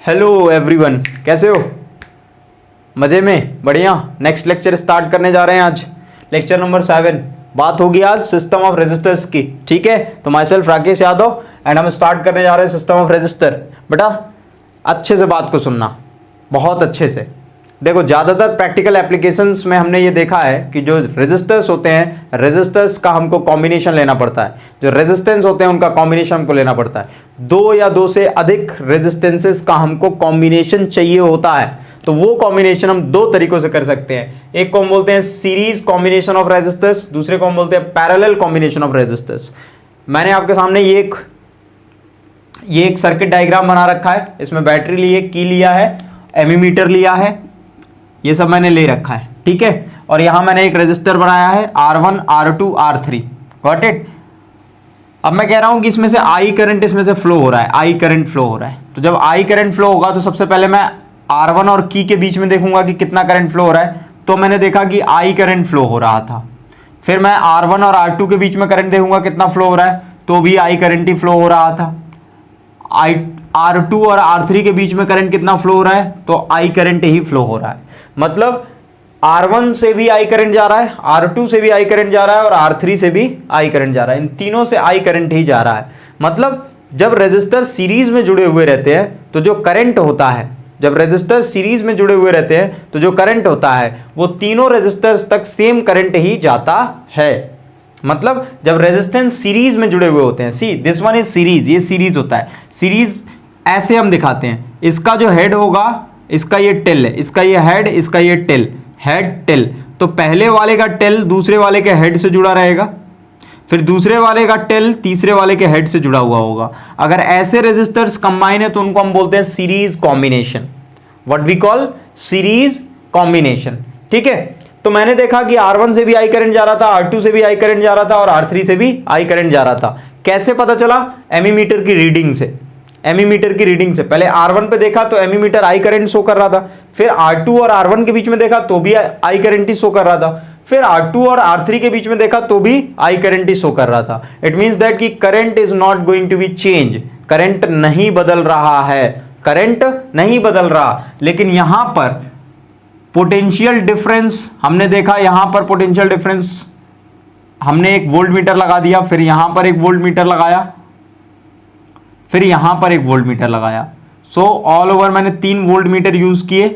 Hello everyone, कैसे हो? मज़े में? बढ़िया। नेक्स्ट लेक्चर स्टार्ट करने जा रहे हैं आज, लेक्चर नंबर 7। बात होगी आज सिस्टम ऑफ रेजिस्टर्स की। ठीक है, तो my self Rakesh Yadav and हम स्टार्ट करने जा रहे हैं सिस्टम ऑफ रेजिस्टर। बेटा अच्छे से बात को सुनना, बहुत अच्छे से। देखो, ज़्यादातर प्रैक्टिकल एप्लीकेशंस में हमने ये देखा है कि जो रेजिस्टर्स होते हैं, रेजिस्टर्स का हमको कॉम्बिनेशन लेना पड़ता है। जो रेजिस्टेंस होते हैं उनका कॉम्बिनेशन हमको लेना पड़ता है। 2 या 2 से अधिक रेजिस्टेंसेस का हमको कॉम्बिनेशन चाहिए होता है। तो वो कॉम्बिनेशन हम 2 तरीकों से कर सकते हैं। एक को हम बोलते हैं सीरीज कॉम्बिनेशन ऑफ रेजिस्टर्स, दूसरे को हम बोलते हैं पैरेलल कॉम्बिनेशन ऑफ रेजिस्टर्स। मैंने आपके सामने ये एक सर्किट डायग्राम बना रखा है। इसमें बैटरी ली है, की लिया है, एमीमीटर लिया है, ये सब मैंने ले रखा है। ठीक है, और यहां मैंने एक रेजिस्टर बनाया है R1, R2, R3। Got it? अब मैं कह रहा हूं कि इसमें से आई करंट इसमें से फ्लो हो रहा है, आई करंट फ्लो हो रहा है। तो जब आई करंट फ्लो होगा तो सबसे पहले मैं R1 और की के बीच में देखूंगा कि कितना करंट फ्लो हो रहा है। तो मैंने देखा कि आई करंट फ्लो हो रहा था। फिर मैं R1 और R2 के बीच में करंट देखूंगा कितना फ्लो हो रहा है, तो भी आई करंट ही फ्लो हो रहा था। R2 और R3 के बीच में करंट कितना फ्लो हो रहा है, तो आई करंट ही फ्लो हो रहा है। मतलब R1 से भी आई करंट जा रहा है, R2 से भी आई करंट जा रहा है और R3 से भी आई करंट जा रहा है। इन तीनों से आई करंट ही जा रहा है। मतलब जब रेजिस्टर सीरीज में जुड़े हुए रहते हैं तो जो करंट होता है, जब रेजिस्टर सीरीज में जुड़े हुए रहते हैं तो जो करंट होता है वो तीनों रेजिस्टर्स तक सेम करंट ही जाता है। मतलब जब रेजिस्टेंस सीरीज में जुड़े हुए होते हैं, see this one is series, ये सीरीज होता है। सीरीज ऐसे हम दिखाते हैं, इसका जो हेड होगा, इसका ये टेल है, इसका ये हेड, इसका ये टेल, हेड टेल। तो पहले वाले का टेल दूसरे वाले के हेड से जुड़ा रहेगा, फिर दूसरे वाले का टेल तीसरे वाले के हेड से जुड़ा हुआ होगा। अगर ऐसे रेजिस्टर्स कंबाइन है तो उनको हम बोलते हैं series combination. What we call series combination. ठीक है, तो मैंने देखा कि R1 से भी आई करंट जा रहा था, R2 से भी आई करंट जा रहा था और R3 से भी आई करंट जा रहा था। कैसे पता चला? एमीमीटर की रीडिंग से। एमीमीटर की रीडिंग से पहले R1 पे देखा तो एमीमीटर आई करंट शो कर रहा था, फिर R2 और R1 के बीच में देखा तो भी आई करंट ही शो कर रहा था, फिर R2 और R3 के बीच में देखा तो भी आई करंट ही शो कर रहा था। इट मींस दैट कि current is not going to be change, current नहीं बदल रहा है, करंट नहीं बदल रहा। लेकिन यहां पर पोटेंशियल डिफरेंस हमने देखा, यहां पर पोटेंशियल डिफरेंस हमने एक वोल्ट मीटर लगा दिया, फिर यहां पर एक वोल्ट मीटर लगाया, फिर यहां पर एक वोल्ट मीटर लगाया। सो ऑल ओवर मैंने 3 वोल्ट मीटर यूज किए।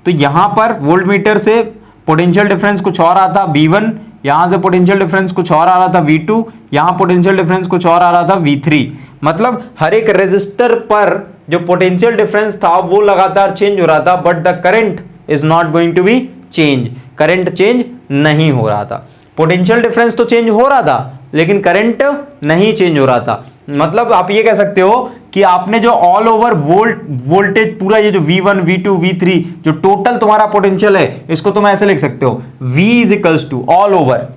तो यहां पर वोल्ट मीटर से पोटेंशियल डिफरेंस कुछ और आता था V1, यहां से पोटेंशियल डिफरेंस कुछ और आ रहा था V2, यहां पोटेंशियल डिफरेंस कुछ और आ रहा था V3। मतलब हर एक रेजिस्टर पर जो पोटेंशियल डिफरेंस था वो लगातार चेंज हो रहा था, but the current is not going to be change, current change नहीं हो रहा था। पोटेंशियल डिफरेंस तो चेंज हो रहा था लेकिन करंट नहीं चेंज हो रहा था। मतलब आप ये कह सकते हो कि आपने जो ऑल ओवर वोल्टेज पूरा ये जो V1, V2, V3 जो टोटल तुम्हारा पोटेंशियल है, इसको तुम ऐसे लिख सकते हो V is equals to all over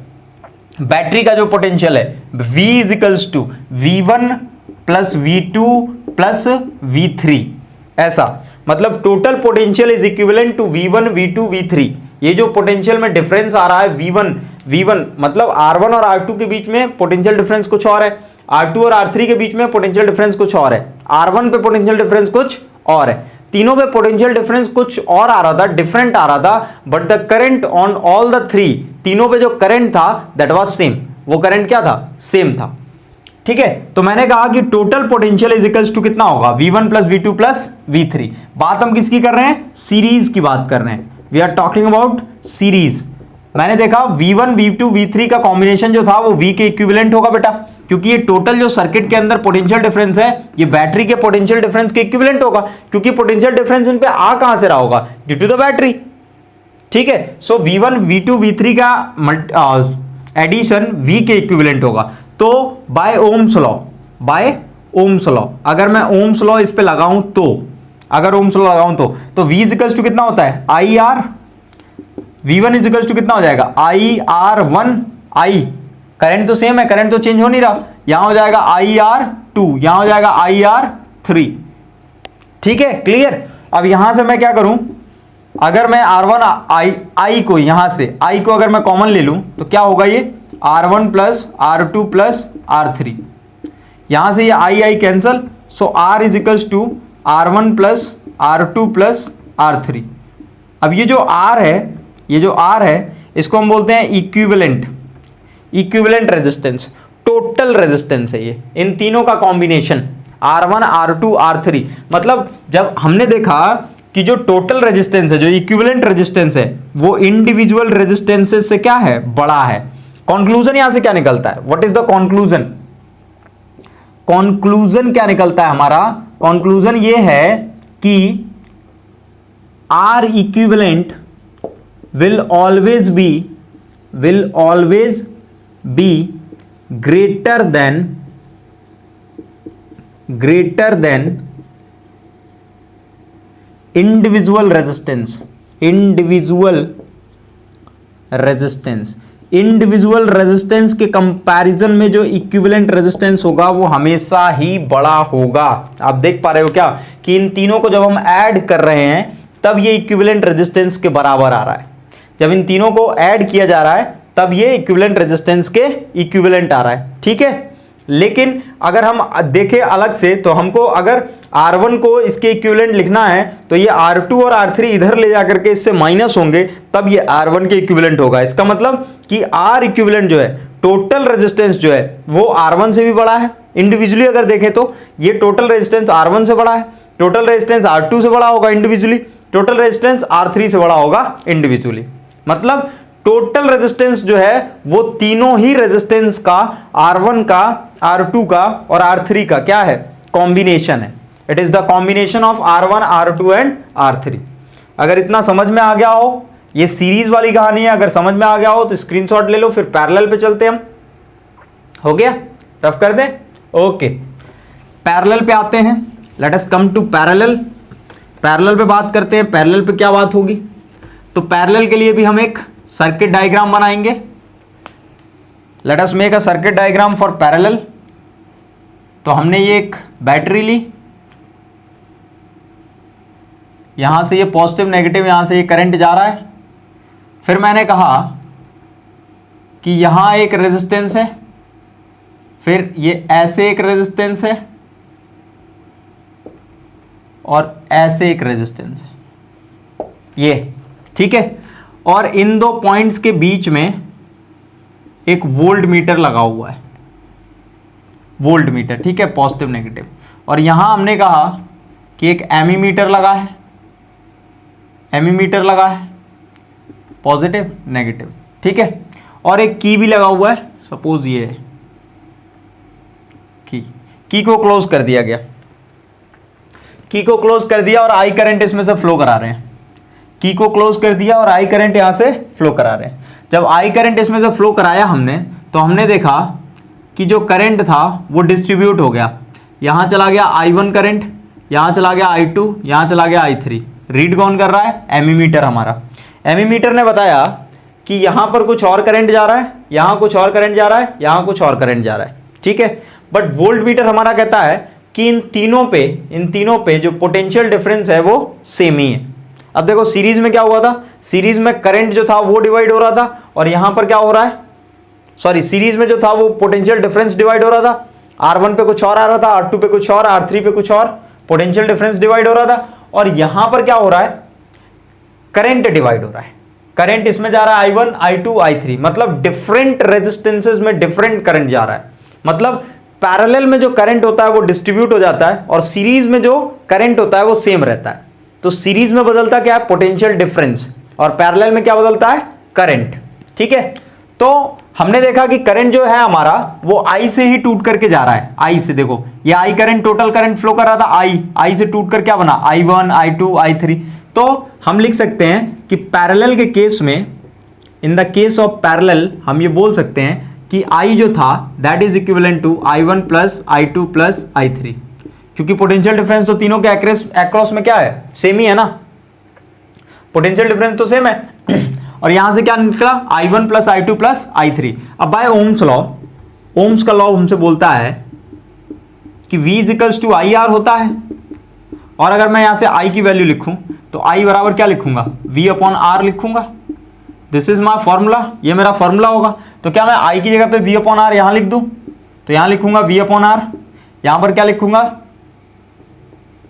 battery का जो पोटेंशियल है, V is equals to V1 plus V2 plus V3। ऐसा मतलब total potential is equivalent to V1, V2, V3। ये जो पोटेंशियल में डिफरेंस आ रहा है V1 मतलब R1 और R2 के बीच में पोटेंशियल डिफरेंस कुछ और है, R2 और R3 के बीच में पोटेंशियल डिफरेंस कुछ और है, R1 पे पोटेंशियल डिफरेंस कुछ और है। तीनों पे पोटेंशियल डिफरेंस कुछ और आ रहा था, डिफरेंट आ रहा था, but the current on all the 3, तीनों पे जो करंट था दैट वाज सेम। वो करंट क्या था? सेम था। ठीक है, तो मैंने कहा कि total potential is equals to कितना होगा? V1 plus V2 plus V3। बात हम किसकी कर रहे हैं? सीरीज की बात कर रहे हैं। We are talking about series. मैंने देखा V1, V2, V3 का कॉम्बिनेशन जो था वो V के इक्विवेलेंट होगा बेटा, क्योंकि ये टोटल जो सर्किट के अंदर पोटेंशियल डिफरेंस है ये बैटरी के पोटेंशियल डिफरेंस के इक्विवेलेंट होगा, क्योंकि पोटेंशियल डिफरेंस इन पे आ कहां से रहा होगा? Due to the battery. ठीक है, सो V1, V2, V3 का एडिशन V के इक्विवेलेंट होगा। तो बाय ओम्स लॉ, अगर मैं ओम्स लॉ इस पे लगाऊं तो, अगर ओम्स लॉ लगाऊं तो V इज इक्वल्स टू कितना होता है? IR। V1 is equals to कितना हो जाएगा? IR1 I। करंट तो सेम है, करंट तो चेंज हो नहीं रहा। यहां हो जाएगा IR2, यहां हो जाएगा IR3। ठीक है, क्लियर? अब यहां से मैं क्या करूं? अगर मैं R1 I को यहां से I को अगर मैं कॉमन ले लूं तो क्या होगा? ये R1 plus R2 plus R3। यहां से ये I cancel, so R is equals to R1 plus R2 plus R3। अब ये जो R है इसको हम बोलते हैं इक्विवेलेंट रेजिस्टेंस, टोटल रेजिस्टेंस है ये, इन तीनों का कॉम्बिनेशन R1 R2 R3। मतलब जब हमने देखा कि जो टोटल रेजिस्टेंस है, जो इक्विवेलेंट रेजिस्टेंस है, वो इंडिविजुअल रेजिस्टेंसेस से क्या है, बड़ा है। कंक्लूजन यहां से क्या निकलता है, what is the conclusion? Conclusion क्या निकलता है हमारा? कंक्लूजन ये है कि R equivalent will always be greater than individual resistance। Individual resistance के कंपैरिजन में जो इक्विवेलेंट रेजिस्टेंस होगा वो हमेशा ही बड़ा होगा। आप देख पा रहे हो क्या कि इन तीनों को जब हम ऐड कर रहे हैं तब ये इक्विवेलेंट रेजिस्टेंस के बराबर आ रहा है। जब इन तीनों को ऐड किया जा रहा है तब ये इक्विवेलेंट रेजिस्टेंस के इक्विवेलेंट आ रहा है, ठीक है। लेकिन अगर हम देखें अलग से तो हमको अगर R1 को इसके इक्विवेलेंट लिखना है तो ये R2 और R3 इधर ले जाकर के इससे माइनस होंगे, तब ये R1 के इक्विवेलेंट होगा। इसका मतलब कि R इक्विवेलेंट जो है, टोटल रेजिस्टेंस जो है, वो R1 से भी बड़ा है। इंडिविजुअली अगर देखें तो ये टोटल रेजिस्टेंस R1 से बड़ा है, टोटल रेजिस्टेंस R2 से बड़ा होगा इंडिविजुअली, टोटल रेजिस्टेंस R3 से बड़ा होगा इंडिविजुअली। मतलब टोटल रेजिस्टेंस जो है वो तीनों ही रेजिस्टेंस का, R1 का, R2 का और R3 का क्या है, कॉम्बिनेशन है। It is the combination of R1 R2 and R3। अगर इतना समझ में आ गया हो, ये सीरीज वाली कहानी है, अगर समझ में आ गया हो तो स्क्रीनशॉट ले लो, फिर पैरेलल पे चलते हैं हम। हो गया, रफ कर दें, ओके। पैरेलल पे आते हैं, let us come to parallel. Parallel पे बात करते हैं। पैरेलल पे क्या बात होगी, तो पैरेलल के लिए भी हम एक सर्किट डायग्राम बनाएंगे। Let us make a circuit diagram for parallel. तो हमने ये एक बैटरी ली, यहां से ये पॉजिटिव नेगेटिव, यहां से ये करंट जा रहा है। फिर मैंने कहा कि यहां एक रेजिस्टेंस है, फिर ये ऐसे एक रेजिस्टेंस है और ऐसे एक रेजिस्टेंस है, ये ठीक है। और इन दो पॉइंट्स के बीच में एक वोल्ट मीटर लगा हुआ है, वोल्ट मीटर, ठीक है, पॉजिटिव नेगेटिव। और यहां हमने कहा कि एक एमीमीटर लगा है, एमीमीटर लगा है, पॉजिटिव नेगेटिव, ठीक है। और एक की भी लगा हुआ है, सपोज ये है की को क्लोज कर दिया गया, की को क्लोज कर दिया और आई करंट इसमें से फ्लो करा रहे हैं। की को क्लोज कर दिया और आई करंट यहां से फ्लो करा रहे हैं। जब आई करंट इसमें से फ्लो कराया हमने, तो हमने देखा कि जो करंट था वो डिस्ट्रीब्यूट हो गया। यहां चला गया I1 करंट, यहां चला गया I2, यहां चला गया I3। रीड कौन कर रहा है, एमीमीटर हमारा। एमीमीटर ने बताया कि यहां पर कुछ और करंट जा रहा है, यहां कुछ और करंट जा रहा है, यहां कुछ और करंट जा रहा है, ठीक है। बट वोल्ट मीटर हमारा कहता है कि इन तीनों पे जो पोटेंशियल डिफरेंस है वो सेम ही है। अब देखो सीरीज में क्या हुआ था, सीरीज में करंट जो था वो डिवाइड हो रहा था, और यहां पर क्या हो रहा है, सॉरी, सीरीज में जो था वो पोटेंशियल डिफरेंस डिवाइड हो रहा था। R1 पे कुछ और आ रहा था, R2 पे कुछ और, R3 पे कुछ और, पोटेंशियल डिफरेंस डिवाइड हो रहा था। और यहां पर क्या हो रहा है, करंट डिवाइड हो रहा है। करंट इसमें जा रहा है I1, I2, I3, मतलब डिफरेंट रेजिस्टेंसेस में डिफरेंट करंट जा रहा है। मतलब पैरेलल में जो करंट होता है वो डिस्ट्रीब्यूट हो जाता है, और सीरीज में जो करंट होता है वो सेम रहता है। तो सीरीज में बदलता क्या है, पोटेंशियल डिफरेंस, और पैरेलल में क्या बदलता है, करंट, ठीक है। तो हमने देखा कि करंट जो है हमारा वो I से ही टूट करके जा रहा है। I से, देखो ये I current, total current flow कर रहा था, I से टूट कर क्या बना, I1, I2, I3। तो हम लिख सकते हैं कि पैरेलल के केस में, in the case of parallel, हम ये बोल सकते हैं कि I जो था that is equivalent to I1 plus I2 plus I3, क्योंकि पोटेंशियल डिफरेंस तो तीनों के अक्रॉस में क्या है, सेम ही है ना, पोटेंशियल डिफरेंस तो सेम है। और यहां से क्या निकला, I1 plus I2 plus I3। अब बाय ओम्स लॉ, ओम्स का लॉ हमसे बोलता है कि V इक्वल्स टू IR होता है। और अगर मैं यहां से I की वैल्यू लिखूं तो I बराबर क्या लिखूंगा, V अपॉन R लिखूंगा। दिस इज माई फॉर्मूला, ये मेरा फॉर्मूला होगा। तो क्या मैं I की जगह पे V अपॉन R यहां लिख दूं, तो यहां लिखूंगा V अपॉन R, यहां पर क्या लिखूंगा,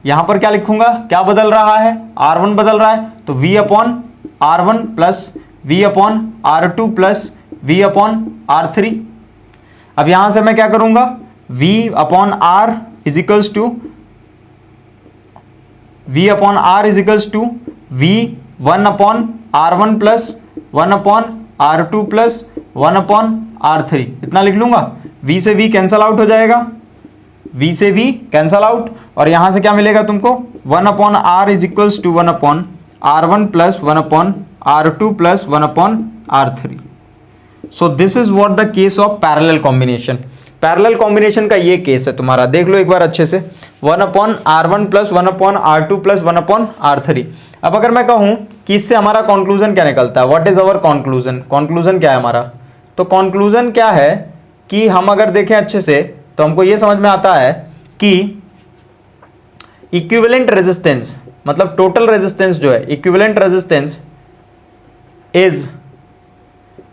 यहां पर क्या लिखूंगा, क्या बदल रहा है, R1 बदल रहा है, तो V upon R1 plus V upon R2 plus V upon R3। अब यहां से मैं क्या करूंगा, V upon R is equals to V upon R is equals to V 1 upon R1 plus 1 upon R2 plus 1 upon R3, इतना लिख लूंगा। V से V कैंसल आउट हो जाएगा, V से V कैंसल आउट, और यहां से क्या मिलेगा तुमको, 1 upon R is equals to 1 upon R1 plus 1 upon R2 plus 1 upon R3। So this is what the case of parallel combination. Parallel combination का ये केस है तुम्हारा, देख लो एक बार अच्छे से, 1 upon R1 plus 1 upon R2 plus 1 upon R3। अब अगर मैं कहूं कि इससे हमारा कंक्लूजन क्या निकलता है, what is our conclusion, conclusion क्या है हमारा, तो कंक्लूजन क्या है कि हम अगर देखें अच्छे से तो हमको ये समझ में आता है कि इक्विवेलेंट रेजिस्टेंस, मतलब टोटल रेजिस्टेंस जो है, equivalent resistance is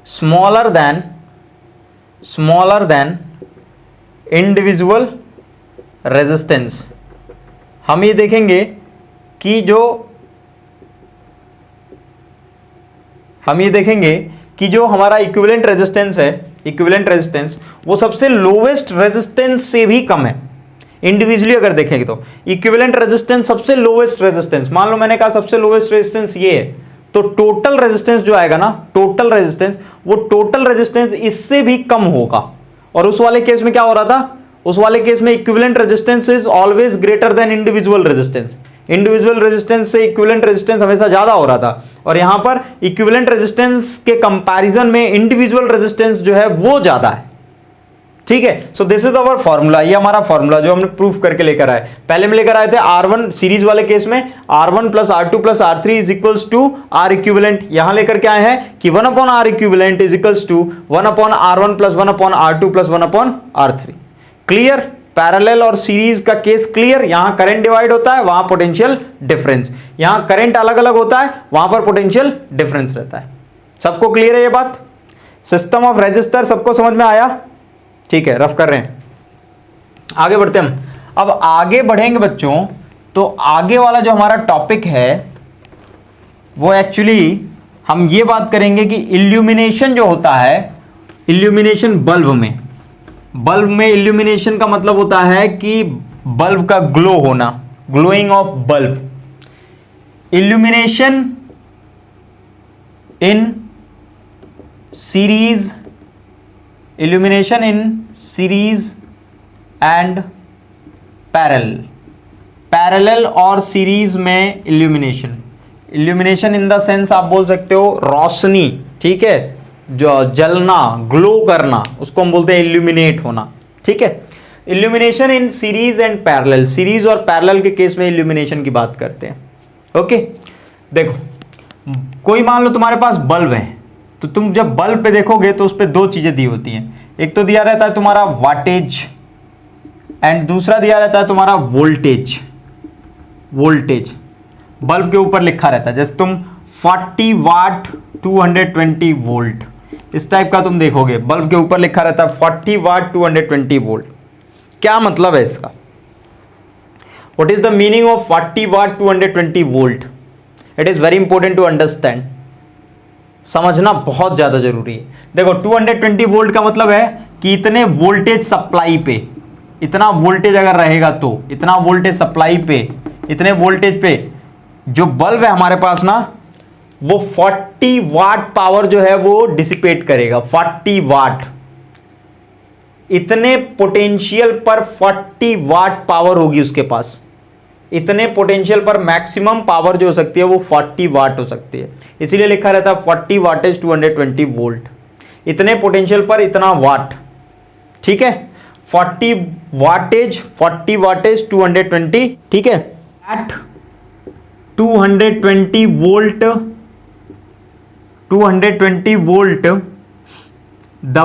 smaller than individual resistance. हम ये देखेंगे कि जो हमारा इक्विवेलेंट रेजिस्टेंस है, इक्विवेलेंट रेजिस्टेंस वो सबसे लोवेस्ट रेजिस्टेंस से भी कम है। इंडिविजुअली अगर देखेंगे तो इक्विवेलेंट रेजिस्टेंस सबसे लोवेस्ट रेजिस्टेंस, मान लो मैंने कहा सबसे लोवेस्ट रेजिस्टेंस ये है, तो टोटल रेजिस्टेंस जो आएगा ना, टोटल रेजिस्टेंस, वो टोटल रेजिस्टेंस इससे भी कम होगा। और उस वाले केस में क्या हो रहा था, उस वाले केस में equivalent resistance is always greater than individual resistance, individual resistance से इक्विवेलेंट रेजिस्टेंस हमेशा ज्यादा हो रहा था, और यहां पर इक्विवेलेंट रेजिस्टेंस के कंपैरिजन में इंडिविजुअल रेजिस्टेंस जो है वो ज्यादा है। ठीक है, सो दिस इज अवर फॉर्मूला, ये हमारा फॉर्मूला जो हमने प्रूफ करके लेकर आए। पहले में लेकर आए थे R1 सीरीज वाले केस में R1 plus R2 plus R3 is equals to R equivalent, यहां लेकर के आए हैं कि 1 upon R equivalent is equals to 1 upon R1 plus 1 upon R2 plus 1 upon R3। Clear, parallel और सीरीज का केस क्लियर। यहां करंट डिवाइड होता है, वहां पोटेंशियल डिफरेंस, यहां करंट अलग अलग होता है, वहां पर पोटेंशियल डिफरेंस रहता है। सबको क्लियर है ये बात, सिस्टम ऑफ रेजिस्टर सबको समझ में आया, ठीक है, रफ कर रहे हैं, आगे बढ़ते हम। अब आगे बढ़ेंगे बच्चों, तो आगे वाला जो हमारा टॉपिक है वो एक्चुअली हम ये बात करेंगे कि इल्यूमिनेशन जो होता है, इल्यूमिनेशन बल्ब में इल्यूमिनेशन का मतलब होता है कि बल्ब का ग्लो होना, glowing of bulb. Illumination in series, illumination in series and parallel और सीरीज में इल्यूमिनेशन इन द सेंस आप बोल सकते हो रोशनी, ठीक है, जो जलना, ग्लो करना, उसको हम बोलते हैं इल्यूमिनेट होना। ठीक है, illumination in series and parallel, series और पैरेलल के केस में इल्यूमिनेशन की बात करते हैं। ओके, देखो कोई मान लो तुम्हारे पास बल्ब है, तो तुम जब बल्ब पे देखोगे तो उस पे दो चीजें दी होती हैं, एक तो दिया रहता है तुम्हारा वाटेज एंड दूसरा दिया रहता है तुम्हारा वोल्टेज। बल्ब के ऊपर लिखा रहता है, जैसे तुम 40 वाट 220 वोल्ट, इस टाइप का तुम देखोगे, बल्ब के ऊपर लिखा रहता है 40 वाट 220 वोल्ट। क्या मतलब है इसका, what is the meaning of 40 watt 220 volt? It is very important to understand, समझना बहुत ज्यादा जरूरी है। देखो 220 वोल्ट का मतलब है कि इतने वोल्टेज सप्लाई पे, इतना वोल्टेज अगर रहेगा तो इतना वोल्टेज सप्लाई पे, इतने वोल्टेज पे जो बल्ब है हमारे पास ना, वो 40 वाट पावर जो है वो डिसिपेट करेगा। 40 वाट, इतने पोटेंशियल पर 40 वाट पावर होगी उसके पास, इतने पोटेंशियल पर मैक्सिमम पावर जो हो सकती है वो 40 वाट हो सकती है, इसीलिए लिखा रहता है 40 वाटेज 220 वोल्ट, इतने पोटेंशियल पर इतना वाट। ठीक है, 40 वाटेज 220, ठीक है, at 220 volt the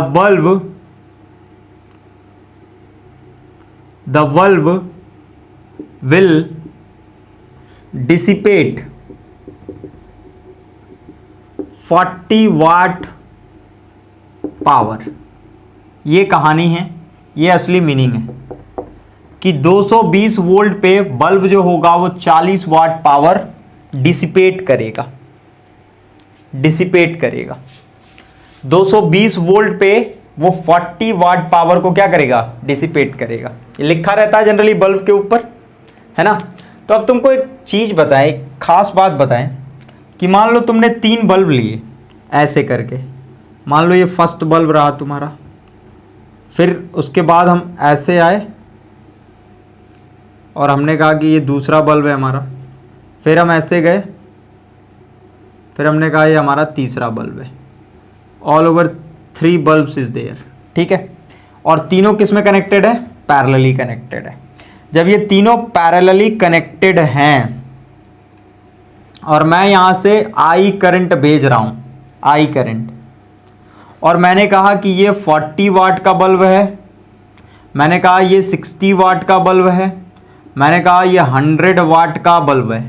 bulb will dissipate 40 watt power. ये कहानी है, ये असली मीनिंग है। कि 220 वोल्ट पे बल्ब जो होगा वो 40 वाट पावर डिसिपेट करेगा, 220 वोल्ट पे वो 40 वाट पावर को क्या करेगा, डिसिपेट करेगा। ये लिखा रहता है जनरली बल्ब के ऊपर, है ना। तो अब तुमको एक चीज बताएं, एक खास बात बताएं कि मान लो तुमने 3 बल्ब लिए ऐसे करके, मान लो ये फर्स्ट बल्ब रहा तुम्हारा, फिर उसके बाद हम ऐसे आए और हमने कहा कि ये दूसरा बल्ब है हमारा, फिर हम ऐसे गए, फिर हमने कहा ये हमारा तीसरा बल्ब है। All over 3 bulbs is there, ठीक है। और तीनों किस में कनेक्टेड है, पैरेलली कनेक्टेड है। जब ये तीनों पैरेलली कनेक्टेड हैं और मैं यहां से आई करंट भेज रहा हूं, आई करंट, और मैंने कहा कि ये 40 वाट का बल्ब है, मैंने कहा ये 60 वाट का बल्ब है, मैंने कहा ये 100 वाट का बल्ब है।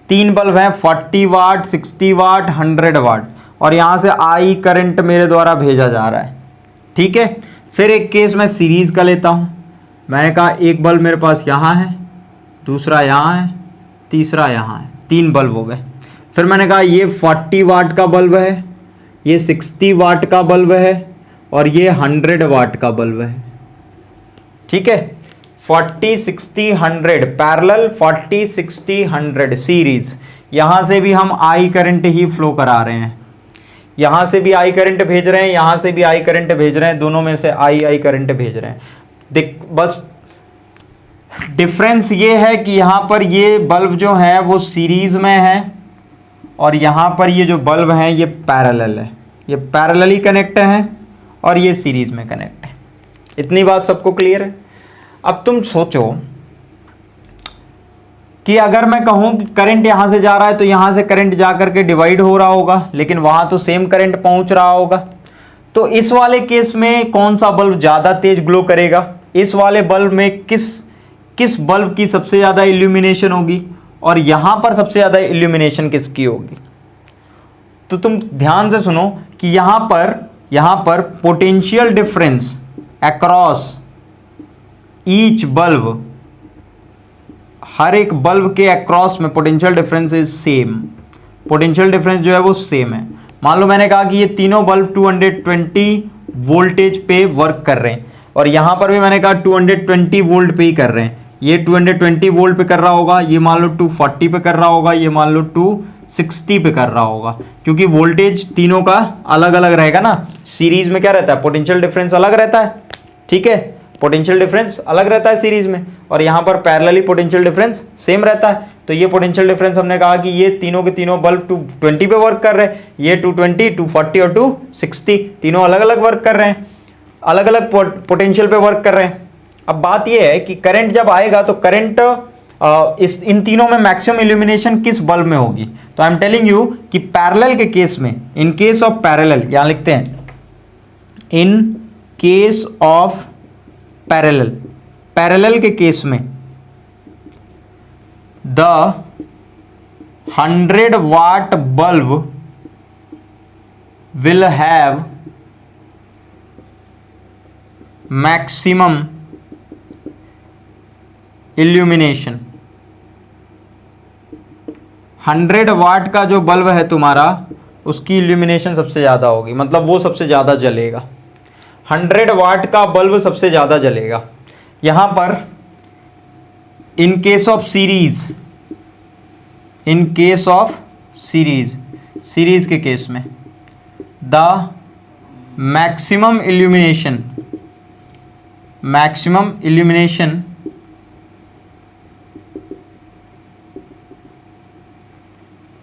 3 बल्ब हैं, 40 वाट, 60 वाट, 100 वाट, और यहां से आई करंट मेरे द्वारा भेजा जा रहा है, ठीक है। फिर एक केस मैं सीरीज का लेता हूं, मैंने कहा एक बल्ब मेरे पास यहां है, दूसरा यहां है, तीसरा यहां है, 3 बल्ब हो गए। फिर मैंने कहा ये 40 वाट का बल्ब है, ये 60 वाट का बल्ब है, और ये 100 वाट का बल्ब है, ठीक है। 40 60 100 पैरेलल, 40 60 100 सीरीज। यहां से भी हम आई करंट ही फ्लो करा रहे हैं, यहां से भी आई करंट भेज रहे हैं, यहां से भी आई करंट भेज रहे हैं, दोनों में से आई करंट भेज रहे हैं। बस डिफरेंस ये है कि यहां पर ये बल्ब जो है वो सीरीज में है, और यहां पर ये जो बल्ब हैं ये पैरेलल है, ये पैरेलली कनेक्ट हैं और ये सीरीज में कनेक्ट है। इतनी बात सबको क्लियर है। अब तुम सोचो कि अगर मैं कहूं कि करंट यहां से जा रहा है तो यहां से करंट जा करके डिवाइड हो रहा होगा, लेकिन वहां तो सेम करंट पहुंच रहा होगा। तो इस वाले केस में कौन सा बल्ब ज्यादा तेज ग्लो करेगा, इस वाले बल्ब में किस बल्ब की सबसे ज्यादा इल्यूमिनेशन होगी, और यहां पर सबसे ज्यादा इल्यूमिनेशन किसकी होगी। तो तुम ध्यान से सुनो कि यहां पर potential difference across each bulb, हर एक बल्ब के अक्रॉस में potential difference is same, potential difference जो है वो सेम है। मान लो मैंने कहा कि ये तीनों बल्ब 220 वोल्टेज पे वर्क कर रहे हैं, और यहां पर भी मैंने कहा 220 वोल्ट पे ही कर रहे हैं। ये 220 वोल्ट पे कर रहा होगा, ये मान लो 240 पे कर रहा होगा, ये मान लो 260 पे कर रहा होगा, क्योंकि वोल्टेज तीनों का अलग अलग रहेगा ना। सीरीज में क्या रहता है, पोटेंशियल डिफरेंस अलग रहता है, ठीक है, पोटेंशियल डिफरेंस अलग रहता है सीरीज में, और यहां पर पैरेलली पोटेंशियल डिफरेंस सेम रहता है। तो ये पोटेंशियल डिफरेंस हमने कहा कि ये तीनों के तीनों बल्ब 220 पे वर्क कर रहे हैं, ये 220, 240 और 260 तीनों अलग अलग वर्क कर रहे हैं, अलग अलग पोटेंशियल पे वर्क कर रहे हैं। अब बात यह है कि करंट जब आएगा तो करंट इन तीनों में मैक्सिमम इल्यूमिनेशन किस बल्ब में होगी। तो आई एम टेलिंग यू कि पैरेलल के केस में, इन केस ऑफ पैरेलल, यहां लिखते हैं in case of parallel, parallel के केस में the 100 watt bulb will have maximum illumination. 100 watt का जो बल्ब है तुम्हारा, उसकी इल्यूमिनेशन सबसे ज्यादा होगी, मतलब वो सबसे ज्यादा जलेगा। 100 वाट का बल्ब सबसे ज्यादा जलेगा। यहां पर in case of series, in case of series, series के केस में the maximum illumination, maximum illumination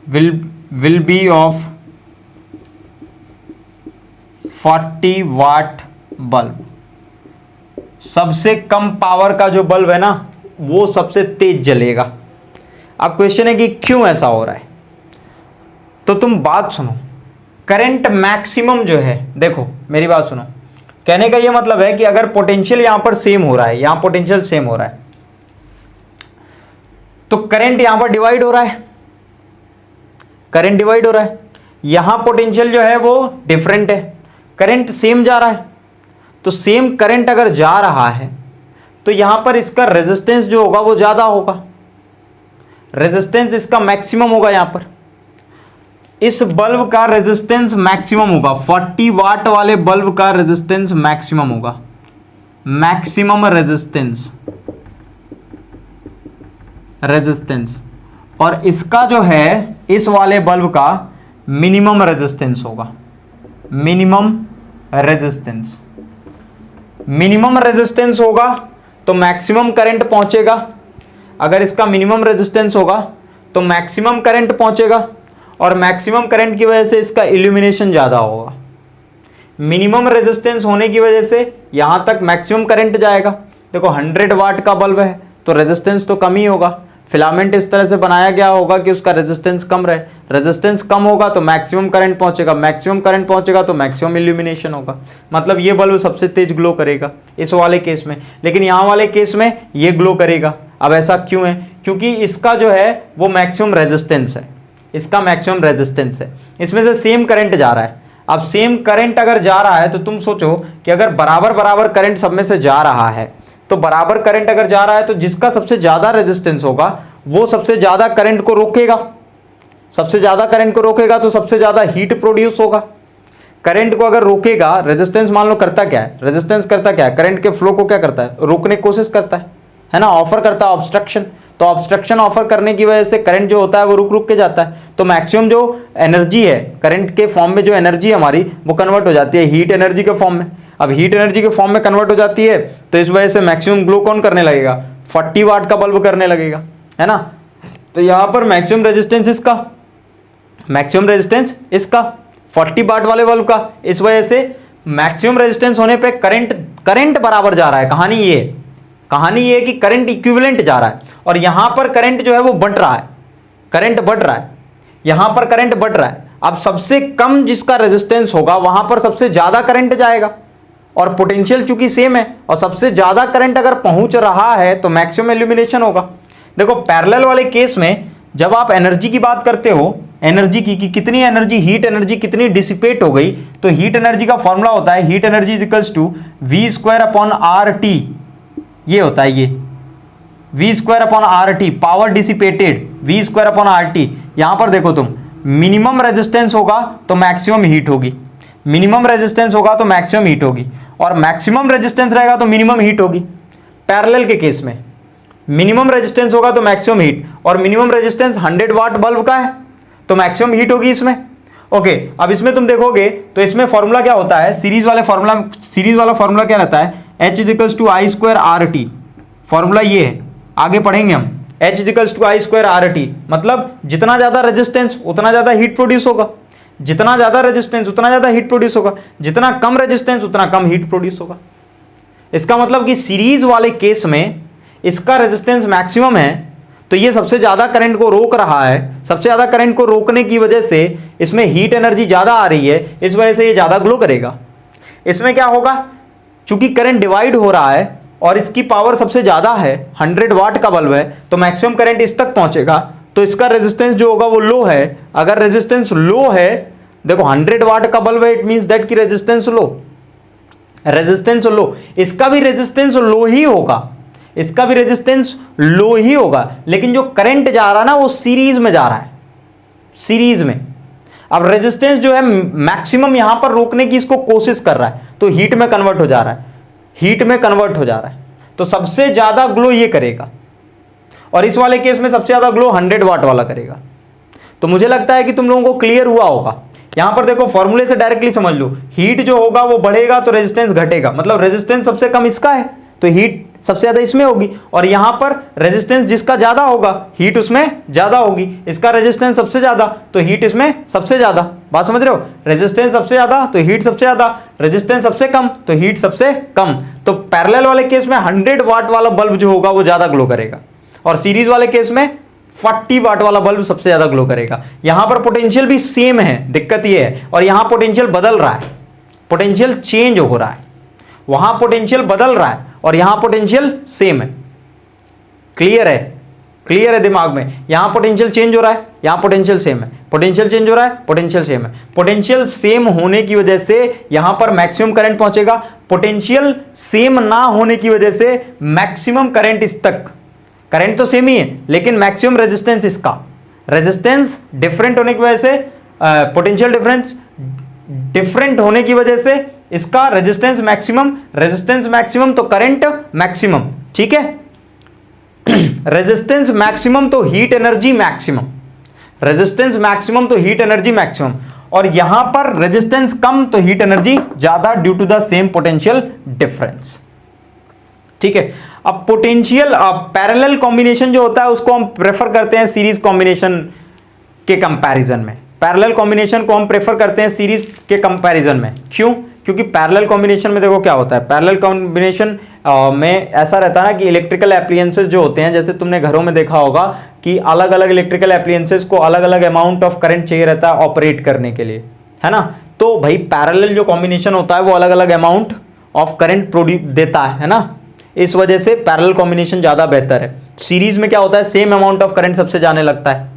will be of 40 watt bulb. सबसे कम पावर का जो बल्ब है ना, वो सबसे तेज जलेगा। अब क्वेश्चन है कि क्यों ऐसा हो रहा है। तो तुम बात सुनो, करंट मैक्सिमम जो है, देखो मेरी बात सुनो, कहने का यह मतलब है कि अगर पोटेंशियल यहां पर सेम हो रहा है, यहां पोटेंशियल सेम हो रहा है, तो करंट यहां पर डिवाइड हो रहा है, करंट डिवाइड हो रहा है। यहां पोटेंशियल जो है वो डिफरेंट है, करंट सेम जा रहा है। तो सेम करंट अगर जा रहा है तो यहां पर इसका रेजिस्टेंस जो होगा वो ज्यादा होगा, रेजिस्टेंस इसका मैक्सिमम होगा। यहां पर इस बल्ब का रेजिस्टेंस मैक्सिमम होगा, 40 वाट वाले बल्ब का रेजिस्टेंस मैक्सिमम होगा, मैक्सिमम रेजिस्टेंस। और इसका जो है इस वाले बल्ब का मिनिमम रेजिस्टेंस होगा, मिनिमम रेजिस्टेंस। मिनिमम रेजिस्टेंस होगा तो मैक्सिमम करंट पहुंचेगा। अगर इसका मिनिमम रेजिस्टेंस होगा तो मैक्सिमम करंट पहुंचेगा, और मैक्सिमम करंट की वजह से इसका इल्यूमिनेशन ज्यादा होगा। मिनिमम रेजिस्टेंस होने की वजह से यहां तक मैक्सिमम करंट जाएगा। देखो 100 वाट का बल्ब है तो रेजिस्टेंस तो कम ही होगा, फिलामेंट इस तरह से बनाया गया होगा कि उसका रेजिस्टेंस कम रहे। रेजिस्टेंस कम होगा तो मैक्सिमम करंट पहुंचेगा, मैक्सिमम करंट पहुंचेगा तो मैक्सिमम इल्यूमिनेशन होगा। मतलब ये बल्ब सबसे तेज ग्लो करेगा इस वाले केस में, लेकिन यहाँ वाले केस में ये ग्लो करेगा। अब ऐसा क्यों है? क्योंकि इसका जो है वो मैक्सिमम रेजिस्टेंस है, इसका मैक्सिमम रेजिस्टेंस है, इसमें से सेम करंट जा रहा है। अब सेम करंट अगर जा रहा है तो तुम सोचो कि अगर बराबर बराबर करंट सब में से जा रहा है, तो बराबर करंट अगर जा रहा है तो जिसका सबसे ज्यादा रेजिस्टेंस होगा वो सबसे ज्यादा करंट को रोकेगा, सबसे ज्यादा करंट को रोकेगा तो सबसे ज्यादा हीट प्रोड्यूस होगा। करंट को अगर रोकेगा, रेजिस्टेंस मान लो करता क्या है, रेजिस्टेंस करता क्या है, करंट के फ्लो को क्या करता है, रोकने की कोशिश करता है ना, ऑफर करता है ऑब्स्ट्रक्शन। तो ऑब्स्ट्रक्शन ऑफर करने की वजह से करंट जो होता है वो रुक रुक के जाता है, तो मैक्सिमम जो एनर्जी है करंट के फॉर्म में, जो एनर्जी हमारी वो कन्वर्ट हो जाती है हीट एनर्जी के फॉर्म में। अब हीट एनर्जी के फॉर्म में कन्वर्ट हो जाती है तो इस वजह से मैक्सिमम ग्लो कौन करने लगेगा, 40 वाट का बल्ब करने लगेगा, है ना। तो यहां पर मैक्सिमम रेजिस्टेंस इसका, मैक्सिमम रेजिस्टेंस इसका 40 वाट वाले बल्ब का। इस वजह से मैक्सिमम रेजिस्टेंस होने पे करंट बराबर जा रहा है। कहानी ये है कि करंट इक्विवेलेंट जा रहा है, और यहां पर करंट जो है वो बढ़ रहा है, करंट बढ़ रहा है, यहां पर करंट बढ़ रहा है। अब सबसे कम जिसका रेजिस्टेंस होगा वहां पर सबसे ज्यादा करंट जाएगा, और पोटेंशियल चूंकि सेम है, और सबसे ज्यादा करंट अगर पहुंच रहा है तो मैक्सिमम इल्यूमिनेशन होगा। देखो पैरेलल वाले केस में जब आप एनर्जी की बात करते हो, एनर्जी की कि कितनी एनर्जी, हीट एनर्जी कितनी डिसिपेट हो गई, तो हीट एनर्जी का फॉर्मूला होता है heat energy is equals to V²/RT। ये होता है ये V²/RT, पावर डिसिपेटेड V²/RT। यहां पर देखो तुम, मिनिमम रेजिस्टेंस होगा तो मैक्सिमम हीट होगी, मिनिमम रेजिस्टेंस होगा तो मैक्सिमम हीट होगी, और मैक्सिमम रेजिस्टेंस रहेगा तो मिनिमम हीट होगी। पैरेलल के केस में मिनिमम रेजिस्टेंस होगा तो मैक्सिमम हीट, और मिनिमम रेजिस्टेंस 100 वाट बल्ब का है तो मैक्सिमम हीट होगी इसमें। ओके, अब इसमें तुम देखोगे तो इसमें फॉर्मूला क्या होता है, सीरीज वाला फॉर्मूला क्या रहता है, H=I²RT। फॉर्मूला ये है, आगे पढ़ेंगे हम। H=I²RT मतलब जितना ज्यादा रेजिस्टेंस उतना ज्यादा हीट प्रोड्यूस होगा, जितना ज्यादा रेजिस्टेंस उतना ज्यादा हीट प्रोड्यूस होगा, जितना कम रेजिस्टेंस उतना कम हीट प्रोड्यूस होगा। इसका मतलब कि सीरीज वाले केस में इसका रेजिस्टेंस मैक्सिमम है तो ये सबसे ज्यादा करंट को रोक रहा है, सबसे ज्यादा करंट को रोकने की वजह से इसमें हीट एनर्जी ज्यादा आ रही है, इस वजह से ये ज्यादा ग्लो करेगा। इसमें क्या होगा, चूंकि करंट डिवाइड हो रहा है और इसकी पावर सबसे ज्यादा है, 100 वाट का बल्ब है तो मैक्सिमम करंट इस तक पहुंचेगा, तो इसका रेजिस्टेंस जो होगा वो लो है। अगर रेजिस्टेंस लो है, देखो 100 वाट का बल्ब है, इट मींस दैट की रेजिस्टेंस लो, रेजिस्टेंस लो, इसका भी रेजिस्टेंस लो ही होगा, इसका भी रेजिस्टेंस लो ही होगा, लेकिन जो करंट जा रहा है ना वो सीरीज में जा रहा है, सीरीज में। अब रेजिस्टेंस जो है मैक्सिमम यहां पर रोकने की इसको कोशिश कर रहा है तो हीट में कन्वर्ट हो जा रहा है, हीट में कन्वर्ट हो जा रहा है, तो सबसे ज्यादा ग्लो ये करेगा, और इस वाले केस में सबसे ज्यादा ग्लो 100 वाट वाला करेगा। तो मुझे लगता है कि तुम लोगों को क्लियर हुआ होगा। यहां पर देखो फॉर्मूले से डायरेक्टली समझ लो, हीट जो होगा वो बढ़ेगा तो रेजिस्टेंस घटेगा, मतलब रेजिस्टेंस सबसे कम इसका है तो हीट सबसे ज्यादा इसमें होगी, और यहां पर रेजिस्टेंस जिसका ज्यादा होगा हीट उसमें ज्यादा होगी। इसका रेजिस्टेंस सबसे ज्यादा तो हीट इसमें सबसे ज्यादा। बात समझ रहे हो, रेजिस्टेंस सबसे ज्यादा तो हीट सबसे ज्यादा, रेजिस्टेंस सबसे कम तो हीट सबसे कम। तो पैरेलल वाले केस में 100 वाट वाला बल्ब जो होगा वो ज्यादा ग्लो करेगा, और सीरीज वाले केस में 40 वाट वाला बल्ब सबसे ज्यादा ग्लो करेगा। यहां पर पोटेंशियल भी सेम है, दिक्कत ये है, और यहां पोटेंशियल बदल रहा है, पोटेंशियल चेंज हो रहा है, वहां पोटेंशियल बदल रहा है और यहां पोटेंशियल सेम है। क्लियर है, क्लियर है दिमाग में, यहां पोटेंशियल चेंज हो रहा है, यहां पोटेंशियल सेम है। पोटेंशियल चेंज हो रहा है, पोटेंशियल सेम है। पोटेंशियल सेम होने की वजह से यहां पर मैक्सिमम करंट पहुंचेगा, पोटेंशियल सेम ना होने की वजह से मैक्सिमम करंट इस तक, करंट तो सेम ही है लेकिन मैक्सिमम रेजिस्टेंस इसका, रेजिस्टेंस डिफरेंट होने की वजह से पोटेंशियल डिफरेंस डिफरेंट होने की वजह से इसका रेजिस्टेंस मैक्सिमम तो करंट मैक्सिमम, ठीक है। रेजिस्टेंस मैक्सिमम तो heat energy maximum, resistance maximum तो हीट एनर्जी मैक्सिमम, और यहां पर रेजिस्टेंस कम तो हीट एनर्जी ज्यादा due to the same potential difference, ठीक है। अब पोटेंशियल पैरेलल कॉम्बिनेशन जो होता है उसको हम प्रेफर करते हैं सीरीज कॉम्बिनेशन के कंपैरिजन में, पैरेलल कॉम्बिनेशन को हम प्रेफर करते हैं सीरीज के कंपैरिजन में। क्यों? क्योंकि पैरेलल कॉम्बिनेशन में देखो क्या होता है, पैरेलल कॉम्बिनेशन में ऐसा रहता है ना कि इलेक्ट्रिकल एप्लियंसेस जो होते हैं, जैसे तुमने घरों में देखा होगा कि अलग अलग इलेक्ट्रिकल एप्लियंसेस को अलग अलग अमाउंट ऑफ करंट चाहिए रहता है ऑपरेट करने के लिए, है ना। तो भाई पैरेलल जो कॉम्बिनेशन होता है वो अलग अलग अमाउंट ऑफ करंट प्रोड्यूस देता है ना, इस वजह से पैरेलल कॉम्बिनेशन ज्यादा बेहतर है। सीरीज में क्या होता है, सेम अमाउंट ऑफ करंट सबसे जाने लगता है।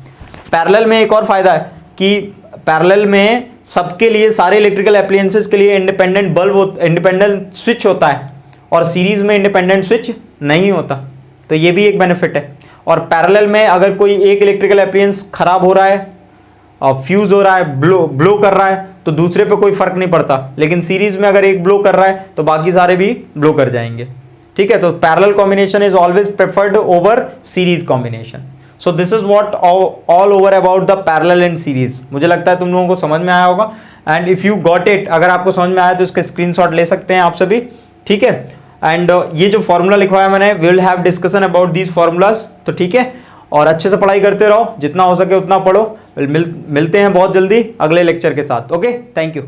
पैरेलल में एक और फायदा है कि पैरेलल में सबके लिए, सारे इलेक्ट्रिकल एप्लियंसेस के लिए इंडिपेंडेंट बल्ब, इंडिपेंडेंट स्विच होता है, और सीरीज में इंडिपेंडेंट स्विच नहीं होता, तो ये भी एक बेनिफिट है। और पैरेलल में अगर कोई एक इलेक्ट्रिकल एप्लियंस खराब हो रहा है और फ्यूज हो रहा है, ब्लो कर रहा है, तो दूसरे पे कोई फर्क नहीं पड़ता, लेकिन सीरीज में अगर एक ब्लो कर रहा है तो बाकी सारे भी ब्लो कर जाएंगे, ठीक है। तो parallel combination is always preferred over series combination. So this is what all over about the parallel and series. मुझे लगता है तुम लोगों को समझ में आया होगा, and if you got it, अगर आपको समझ में आया तो इसका स्क्रीनशॉट ले सकते हैं आप सभी, ठीक है। एंड ये जो फॉर्मूला लिखवाया मैंने, we will have discussion about these formulas, तो ठीक है। और अच्छे से पढ़ाई करते रहो, जितना हो सके उतना पढ़ो। मिलते हैं बहुत जल्दी अगले लेक्चर के साथ। Okay, thank you.